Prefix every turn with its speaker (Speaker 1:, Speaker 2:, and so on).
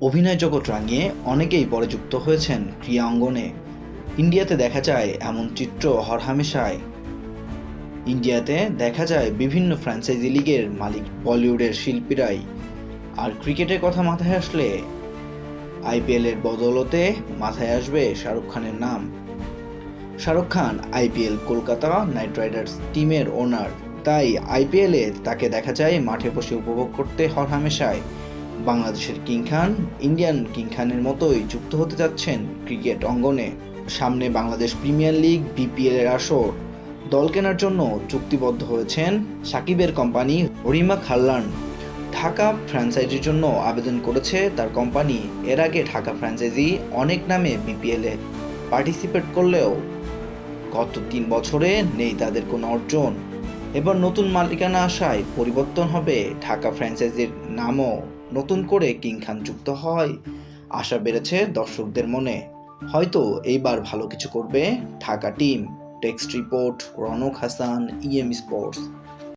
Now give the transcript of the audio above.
Speaker 1: অভিনয় জগৎ রাঙিয়ে অনেকেই পরে যুক্ত হয়েছেন ক্রীড়া অঙ্গনে। ইন্ডিয়াতে দেখা যায় এমন চিত্র হরহামেশাই। ইন্ডিয়াতে দেখা যায় বিভিন্ন ফ্র্যাঞ্চাইজি লিগের মালিক বলিউডের শিল্পীরাই। আর ক্রিকেটের কথা মাথায় আসলে আইপিএল এর বদৌলতে মাথায় আসবে শাহরুখ খানের নাম। Shahrukh Khan IPL Kolkata night Riders টিমের ওনার, তাই আইপিএলে তাকে দেখা যায় মাঠে বসে উপভোগ করতে হরহামেশাই। বাংলাদেশের কিং খান ইন্ডিয়ান কিং খানের মতোই যুক্ত হতে যাচ্ছেন ক্রিকেট অঙ্গনে। সামনে বাংলাদেশ প্রিমিয়ার লিগ বিপিএল এর আসর। দল কেনার জন্য চুক্তিবদ্ধ হয়েছেন সাকিবের কোম্পানি হরিমা খাল্লান। ঢাকা ফ্র্যাঞ্চাইজির জন্য আবেদন করেছে তার কোম্পানি। এর আগে ঢাকা ফ্র্যাঞ্চাইজি অনেক নামে বিপিএলে পার্টিসিপেট করলেও গত 3 বছরে নেই তাদের কোনো অর্জন। এবার নতুন মালিকানা আসায় পরিবর্তন হবে ঢাকা ফ্র্যাঞ্চাইজির নামও নতুন করে কিং খান যুক্ত হয়। আশা বেড়েছে দর্শকদের মনে, হয়তো এইবার ভালো কিছু করবে Dhaka team. Text report, Ronok Hasan, EM sports.